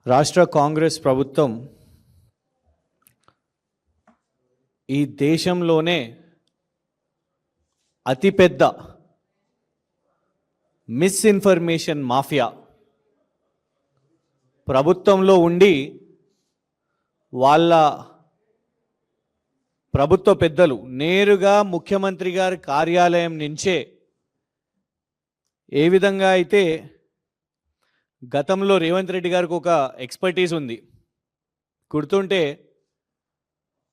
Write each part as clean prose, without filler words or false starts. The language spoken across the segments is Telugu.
రాష్ట్ర కాంగ్రెస్ ప్రభుత్వం ఈ దేశంలోనే అతిపెద్ద మిస్ఇన్ఫర్మేషన్ మాఫియా ప్రభుత్వంలో ఉండి వాళ్ళ ప్రభుత్వ పెద్దలు నేరుగా ముఖ్యమంత్రి గారి కార్యాలయం నుంచే ఏ విధంగా అయితే గతంలో రేవంత్ రెడ్డి గారికి ఒక ఎక్స్పర్టీస్ ఉంది, గుర్తుంటే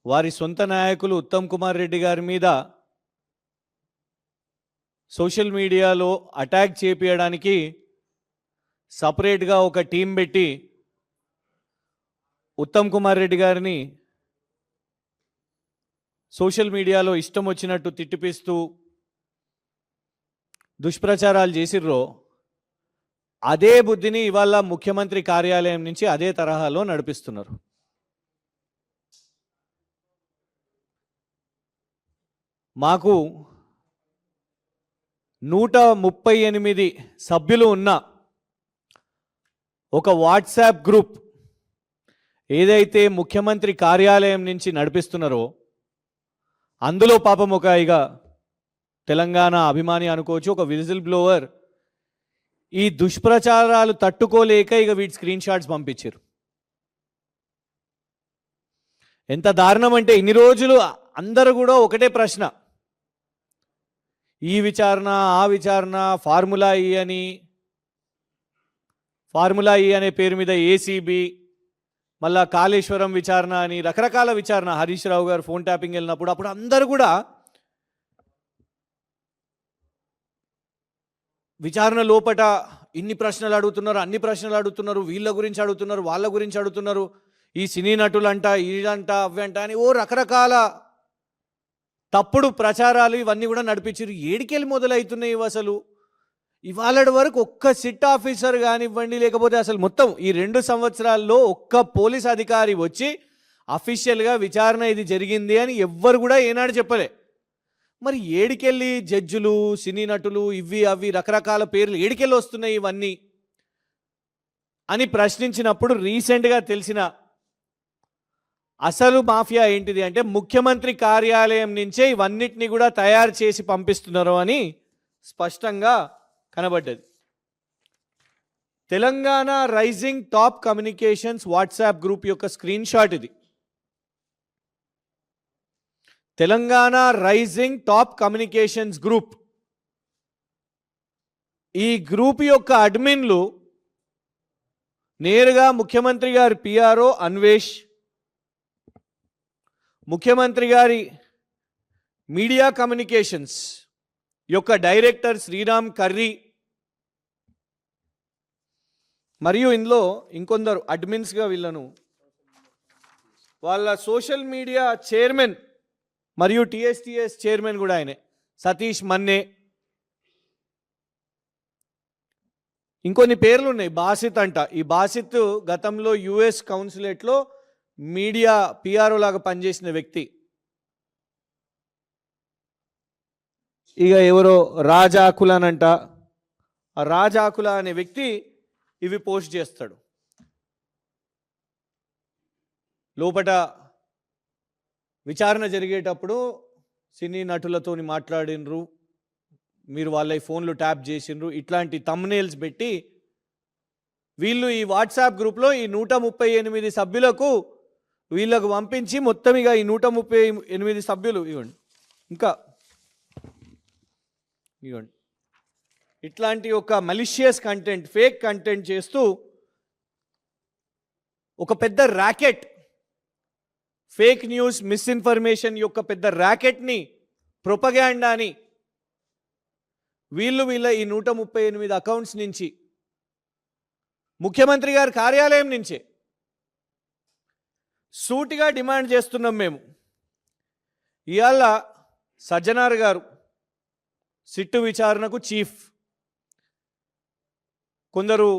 వారి సొంత నాయకులు ఉత్తమ్ కుమార్ రెడ్డి గారి మీద సోషల్ మీడియాలో అటాక్ చేపించడానికి సపరేట్గా ఒక టీం పెట్టి ఉత్తమ్ కుమార్ రెడ్డి గారిని సోషల్ మీడియాలో ఇష్టం వచ్చినట్టు తిట్టిపిస్తూ దుష్ప్రచారాలు చేసిర్రో అదే బుద్ధిని ఇవాళ ముఖ్యమంత్రి కార్యాలయం నుంచి అదే తరహాలో నడిపిస్తున్నారు. మాకు 138 సభ్యులు ఉన్న ఒక వాట్సాప్ గ్రూప్ ఏదైతే ముఖ్యమంత్రి కార్యాలయం నుంచి నడిపిస్తున్నారో అందులో పాపం ఒక ఇక తెలంగాణ అభిమాని అనుకోవచ్చు, ఒక విజిల్ బ్లోవర్ ఈ దుష్ప్రచారాలు తట్టుకోలేక ఇక వీటి స్క్రీన్ షాట్స్ పంపించారు. ఎంత దారుణం అంటే ఇన్ని రోజులు అందరూ కూడా ఒకటే ప్రశ్న, ఈ విచారణ ఆ విచారణ, ఫార్ములా ఈ అనే పేరు మీద ఏసీబీ, మళ్ళా కాళేశ్వరం విచారణ అని రకరకాల విచారణ, హరీష్ రావు గారు ఫోన్ ట్యాపింగ్ వెళ్ళినప్పుడు అప్పుడు అందరూ కూడా విచారణ లోపట ఇన్ని ప్రశ్నలు అడుగుతున్నారు, అన్ని ప్రశ్నలు అడుగుతున్నారు, వీళ్ళ గురించి అడుగుతున్నారు, వాళ్ళ గురించి అడుగుతున్నారు, ఈ సినీ నటులంట, ఇదంట, అవ్వంట అని ఓ రకరకాల తప్పుడు ప్రచారాలు ఇవన్నీ కూడా నడిపించారు. ఏడికెళ్ళి మొదలవుతున్నాయి అసలు? ఇవాళ వరకు ఒక్క సిట్ ఆఫీసర్ కానివ్వండి, లేకపోతే అసలు మొత్తం ఈ 2 సంవత్సరాల్లో ఒక్క పోలీస్ అధికారి వచ్చి అఫీషియల్గా విచారణ ఇది జరిగింది అని ఎవ్వరు కూడా ఏనాడు చెప్పలే. మరి ఏడికెళ్ళి జడ్జులు, సినీ నటులు, ఇవి అవి రకరకాల పేర్లు ఏడికెళ్ళి వస్తున్నాయి ఇవన్నీ అని ప్రశ్నించినప్పుడు రీసెంట్గా తెలిసిన అసలు మాఫియా ఏంటిది అంటే ముఖ్యమంత్రి కార్యాలయం నుంచే ఇవన్నిటిని కూడా తయారు చేసి పంపిస్తున్నారు అని స్పష్టంగా కనబడ్డది. Telangana rising top communications WhatsApp group యొక్క స్క్రీన్ షాట్ ఇది. Telangana rising top communications group, ఈ గ్రూప్ యొక్క అడ్మిన్లు నేరుగా ముఖ్యమంత్రి గారి పిఆర్ఓ అన్వేష్, ముఖ్యమంత్రి గారి మీడియా కమ్యూనికేషన్స్ యొక్క డైరెక్టర్ శ్రీరామ్ కర్రీ, మరియు ఇందులో ఇంకొందరు అడ్మిన్స్గా వీళ్ళను వాళ్ళ సోషల్ మీడియా చైర్మన్ మరియు టీఎస్టీఎస్ చైర్మన్ కూడా ఆయనే సతీష్ మన్నే, ఇంకొన్ని పేర్లు ఉన్నాయి. బాసిత్ అంట, ఈ బాసిత్ గతంలో యుఎస్ కౌన్సిలేట్లో మీడియా పిఆర్ఓ లాగా పనిచేసిన వ్యక్తి. ఇక ఎవరో రాజాకులనంట, ఆ రాజాకుల అనే వ్యక్తి ఇవి పోస్ట్ చేస్తాడు. లోపట విచారణ జరిగేటప్పుడు సినీ నటులతోని మాట్లాడినరు, మీరు వాళ్ళ ఫోన్లు ట్యాప్ చేసినరు, ఇట్లాంటి థంబ్నెయిల్స్ పెట్టి వీళ్ళు ఈ వాట్సాప్ గ్రూప్లో ఈ 138 సభ్యులకు వీళ్ళకు పంపించి మొత్తం ఇక ఈ 138 సభ్యులు ఇవ్వండి ఇట్లాంటి ఒక మలిషియస్ కంటెంట్, ఫేక్ కంటెంట్ చేస్తూ ఒక పెద్ద ర్యాకెట్, ఫేక్ న్యూస్, మిస్ఇన్ఫర్మేషన్ యొక్క పెద్ద ర్యాకెట్ని, ప్రొపగాండాని వీళ్ళ ఈ 138 అకౌంట్స్ నుంచి ముఖ్యమంత్రి గారి కార్యాలయం నుంచే సూటిగా డిమాండ్ చేస్తున్నాం మేము. ఇవాళ సజ్జనార్ గారు సిట్టు విచారణకు చీఫ్, కొందరు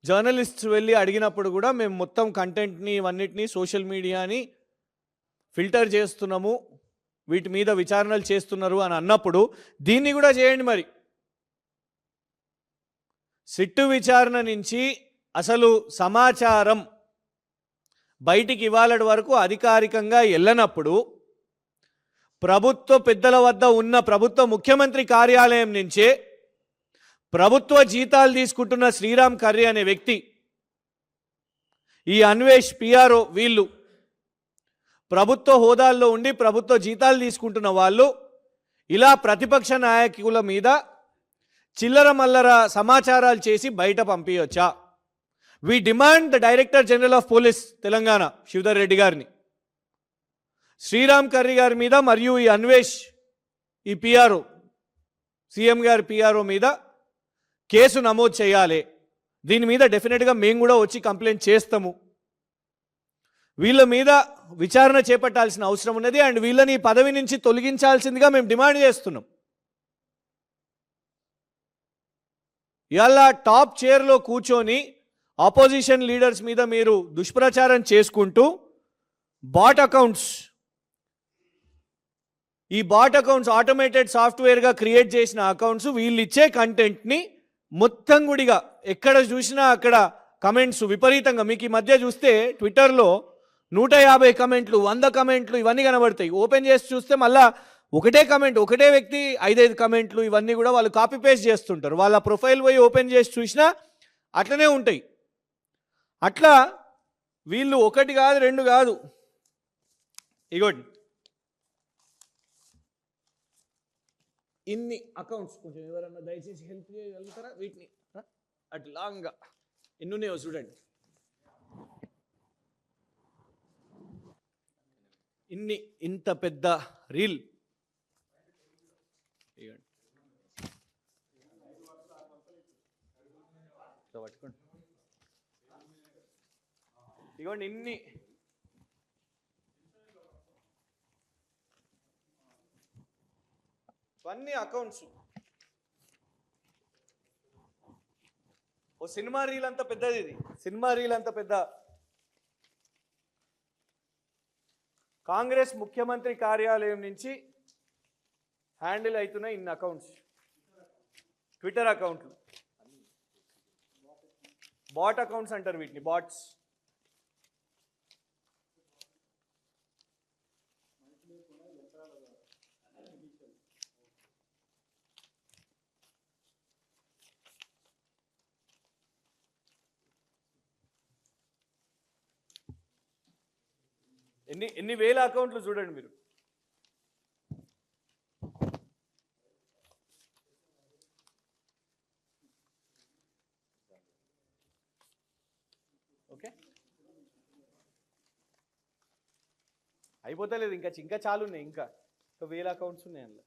జర్నలిస్ట్స్ వెళ్ళి అడిగినప్పుడు కూడా మేము మొత్తం కంటెంట్ని ఇవన్నిటిని సోషల్ మీడియాని ఫిల్టర్ చేస్తున్నాము, వీటి మీద విచారణలు చేస్తున్నారు అని అన్నప్పుడు దీన్ని కూడా చేయండి. మరి సిట్టు విచారణ నుంచి అసలు సమాచారం బయటికి ఇవాళటి వరకు అధికారికంగా వెళ్ళనప్పుడు ప్రభుత్వ పెద్దల వద్ద ఉన్న ప్రభుత్వ ముఖ్యమంత్రి కార్యాలయం నుంచే ప్రభుత్వ జీతాలు తీసుకుంటున్న శ్రీరామ్ కర్రీ అనే వ్యక్తి, ఈ అన్వేష్ పిఆర్ఓ, వీళ్ళు ప్రభుత్వ హోదాల్లో ఉండి ప్రభుత్వ జీతాలు తీసుకుంటున్న వాళ్ళు ఇలా ప్రతిపక్ష నాయకుల మీద చిల్లర మల్లర సమాచారాలు చేసి బయట పంపించవచ్చా? We demand the director general of police Telangana Shivadhar Reddy గారిని, శ్రీరామ్ కర్రీ గారి మీద మరియు ఈ అన్వేష్, ఈ పిఆర్ఓ, సీఎం గారి పిఆర్ఓ మీద కేసు నమోదు చేయాలి. దీని మీద డెఫినెట్గా మేము కూడా వచ్చి కంప్లైంట్ చేస్తాము. వీళ్ళ మీద విచారణ చేపట్టాల్సిన అవసరం ఉన్నది అండ్ వీళ్ళని పదవి నుంచి తొలగించాల్సిందిగా మేము డిమాండ్ చేస్తున్నాం. ఇవాళ టాప్ చైర్లో కూర్చొని ఆపోజిషన్ లీడర్స్ మీద మీరు దుష్ప్రచారం చేసుకుంటూ బాట్ అకౌంట్స్, ఈ బాట్ అకౌంట్స్ ఆటోమేటెడ్ సాఫ్ట్వేర్గా క్రియేట్ చేసిన అకౌంట్స్, వీళ్ళు ఇచ్చే కంటెంట్ని మొత్తం గుడిగా ఎక్కడ చూసినా అక్కడ కమెంట్స్ విపరీతంగా, మీకు ఈ మధ్య చూస్తే ట్విట్టర్లో 150 కమెంట్లు, 100 కమెంట్లు ఇవన్నీ కనబడతాయి. ఓపెన్ చేసి చూస్తే మళ్ళీ ఒకటే కమెంట్, ఒకటే వ్యక్తి 5 కమెంట్లు, ఇవన్నీ కూడా వాళ్ళు కాపీ పేస్ట్ చేస్తుంటారు. వాళ్ళ ప్రొఫైల్ పోయి ఓపెన్ చేసి చూసినా అట్లనే ఉంటాయి. అట్లా వీళ్ళు ఒకటి కాదు, రెండు కాదు, ఇగోండి ఇన్ని అకౌంట్స్. కొంచెం ఎవరన్నా దయచేసి హెల్ప్ చేయగలుగుతారా? వీటిని అట్లాగా ఎన్ని ఉన్నాయో చూడండి. ఇంత పెద్ద రీల్ పట్టుకోండి. ఇవ్వండి ఇవన్నీ అకౌంట్స్. ఓ సినిమా రీల్ అంత పెద్దది, ఇది సినిమా రీల్ అంత పెద్ద. కాంగ్రెస్ ముఖ్యమంత్రి కార్యాలయం నుంచి హ్యాండిల్ అవుతున్న ఇన్ని అకౌంట్స్, ట్విట్టర్ అకౌంట్లు, బాట్ అకౌంట్స్ అంటారు వీటిని, బాట్స్. ఎన్ని వేల అకౌంట్లు చూడండి మీరు. ఓకే, అయిపోతలేదు, ఇంకా చాలా ఉన్నాయి, ఇంకా వేల అకౌంట్స్ ఉన్నాయి అందులో.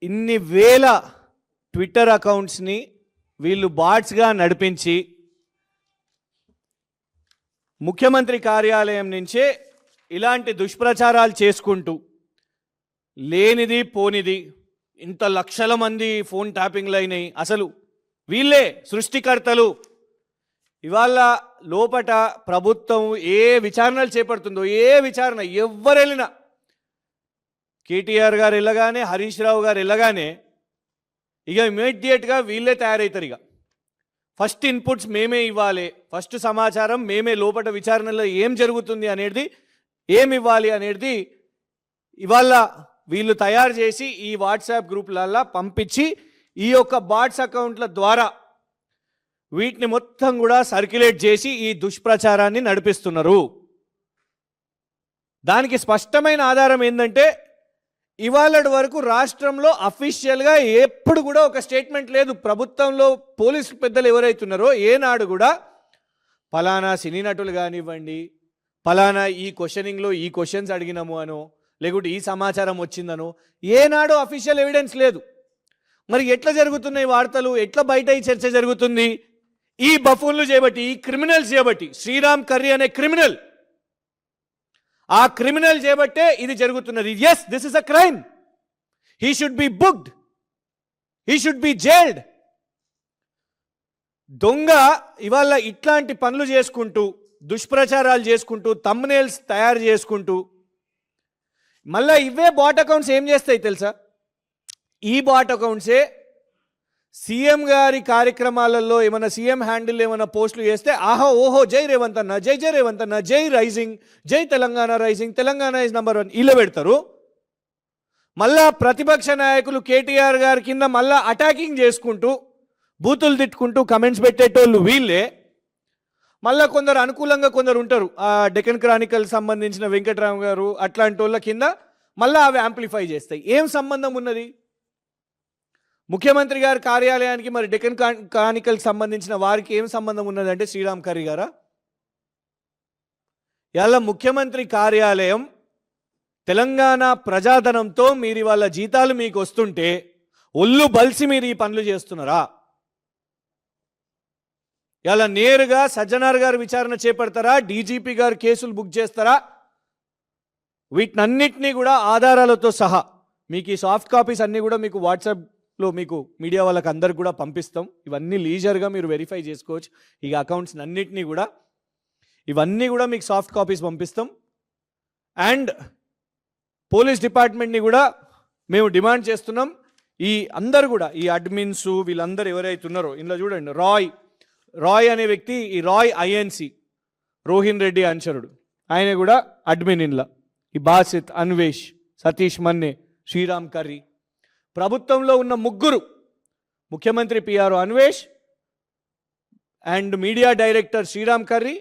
ఇన్ని వేల ట్విట్టర్ అకౌంట్స్ని వీళ్ళు బాట్స్గా నడిపించి ముఖ్యమంత్రి కార్యాలయం నుంచే ఇలాంటి దుష్ప్రచారాలు చేసుకుంటూ లేనిది పోనిది ఇంత లక్షల మంది ఫోన్ ట్యాపింగ్లు అయినాయి. అసలు వీళ్ళే సృష్టికర్తలు. ఇవాళ లోపట ప్రభుత్వం ఏ విచారణలు చేపడుతుందో, ఏ విచారణ ఎవరు వెళ్ళినా, కేటీఆర్ గారు వెళ్ళగానే, హరీష్ రావు గారు వెళ్ళగానే ఇక ఇమీడియట్గా వీళ్ళే తయారవుతారు. ఇక ఫస్ట్ ఇన్పుట్స్ మేమే ఇవ్వాలి, ఫస్ట్ సమాచారం మేమే, లోపల విచారణలో ఏం జరుగుతుంది అనేది ఏమి ఇవ్వాలి అనేది ఇవాళ వీళ్ళు తయారు చేసి ఈ వాట్సాప్ గ్రూప్లల్లో పంపించి ఈ యొక్క బాట్స్ అకౌంట్ల ద్వారా వీటిని మొత్తం కూడా సర్క్యులేట్ చేసి ఈ దుష్ప్రచారాన్ని నడిపిస్తున్నారు. దానికి స్పష్టమైన ఆధారం ఏంటంటే ఇవాళ వరకు రాష్ట్రంలో అఫీషియల్గా ఎప్పుడు కూడా ఒక స్టేట్మెంట్ లేదు. ప్రభుత్వంలో పోలీసు పెద్దలు ఎవరైతున్నారో ఏనాడు కూడా ఫలానా సినీ నటులు కానివ్వండి, ఫలానా ఈ క్వశ్చనింగ్లో ఈ క్వశ్చన్స్ అడిగినాము అనో, లేకుంటే ఈ సమాచారం వచ్చిందనో ఏనాడు అఫీషియల్ ఎవిడెన్స్ లేదు. మరి ఎట్లా జరుగుతున్నాయి వార్తలు, ఎట్లా బయట ఈ చర్చ జరుగుతుంది? ఈ బఫూన్లు చేయబట్టి, ఈ క్రిమినల్స్ చేయబట్టి, శ్రీరామ్ కర్రీ అనే క్రిమినల్, ఆ క్రిమినల్ చేయబట్టే ఇది జరుగుతున్నది. Yes, this is a crime, he should be booked. He should be jailed. దొంగ ఇవాళ ఇట్లాంటి పనులు చేసుకుంటూ, దుష్ప్రచారాలు చేసుకుంటూ, థంబ్నెయిల్స్ తయారు చేసుకుంటూ, మళ్ళీ ఇవే బాట్ అకౌంట్స్ ఏం చేస్తాయి తెలుసా? ఈ బాట్ అకౌంట్సే సీఎం గారి కార్యక్రమాలలో ఏమైనా సీఎం హ్యాండిల్ ఏమైనా పోస్టులు చేస్తే ఆహా ఓహో జై రేవంత్ అన్న, జై జై రేవంత్ అన్న, జై రైజింగ్, జై Telangana rising, Telangana is number 1 ఇలా పెడతారు. మళ్ళా ప్రతిపక్ష నాయకులు కేటీఆర్ గారి కింద మళ్ళా అటాకింగ్ చేసుకుంటూ, బూతులు తిట్టుకుంటూ కమెంట్స్ పెట్టేటోళ్ళు వీళ్ళే. మళ్ళీ కొందరు అనుకూలంగా కొందరు ఉంటారు, ఆ డెక్కన్ క్రానికల్ సంబంధించిన వెంకట్రామ్ గారు అట్లాంటి వాళ్ళ కింద మళ్ళీ అవి యాంప్లిఫై చేస్తాయి. ఏం సంబంధం ఉన్నది? ముఖ్యమంత్రి గారి కార్యాలయానికి మరి డెక్కన్ క్రానికల్ సంబంధించిన వారికి ఏం సంబంధం ఉన్నదంటే శ్రీరామ్ కర్రీ గారా? ఇలా ముఖ్యమంత్రి కార్యాలయం తెలంగాణ ప్రజాధనంతో మీరు వాళ్ళ జీతాలు మీకు వస్తుంటే ఒళ్ళు బలిసి మీరు ఈ పనులు చేస్తున్నారా? ఇలా నేరుగా సజ్జనార్ గారు విచారణ చేపడతారా? డీజీపీ గారు కేసులు బుక్ చేస్తారా? వీటినన్నిటినీ కూడా ఆధారాలతో సహా మీకు ఈ సాఫ్ట్ కాపీస్ అన్నీ కూడా మీకు వాట్సాప్లో మీకు మీడియా వాళ్ళకి అందరికి కూడా పంపిస్తాం. ఇవన్నీ లీజర్గా మీరు వెరిఫై చేసుకోవచ్చు. ఈ అకౌంట్స్ అన్నిటినీ కూడా ఇవన్నీ కూడా మీకు సాఫ్ట్ కాపీస్ పంపిస్తాం. అండ్ పోలీస్ డిపార్ట్మెంట్ని కూడా మేము డిమాండ్ చేస్తున్నాం, ఈ అందరు కూడా ఈ అడ్మిన్స్ వీళ్ళందరూ ఎవరైతే ఉన్నారో ఇందులో చూడండి, రాయ్ అనే వ్యక్తి, ఈ రాయ్ ఐఎన్సి రోహిన్ రెడ్డి అనుచరుడు, ఆయన కూడా అడ్మిన్ ఇంట్లో. ఈ బాసిత్, అన్వేష్, సతీష్ మన్నే, శ్రీరామ్ కర్రీ, ప్రభుత్వంలో ఉన్న ముగ్గురు, ముఖ్యమంత్రి PRO Anvesh and media director Sriram Karri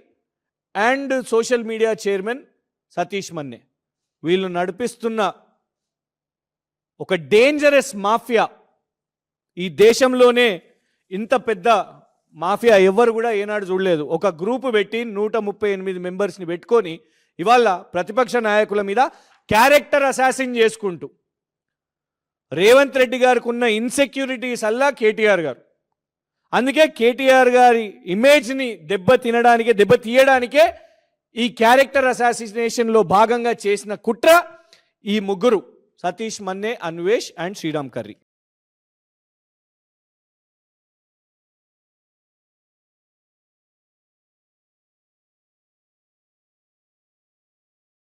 and social media chairman Satish Manne, వీళ్ళు నడిపిస్తున్న ఒక డేంజరస్ మాఫియా. ఈ దేశంలోనే ఇంత పెద్ద మాఫియా ఎవ్వరు కూడా ఏనాడు చూడలేదు. ఒక గ్రూపు పెట్టి 138 మెంబర్స్ని పెట్టుకొని ఇవాళ ప్రతిపక్ష నాయకుల మీద క్యారెక్టర్ అసాసిన్ చేసుకుంటూ, రేవంత్ రెడ్డి గారికి ఉన్న ఇన్సెక్యూరిటీస్ అల్లా కేటీఆర్ గారు, అందుకే కేటీఆర్ గారి ఇమేజ్ని దెబ్బతీయడానికే ఈ క్యారెక్టర్ అసాసినేషన్లో భాగంగా చేసిన కుట్ర ఈ ముగ్గురు, సతీష్ మన్నే, అన్వేష్ అండ్ శ్రీరామ్ కర్రీ.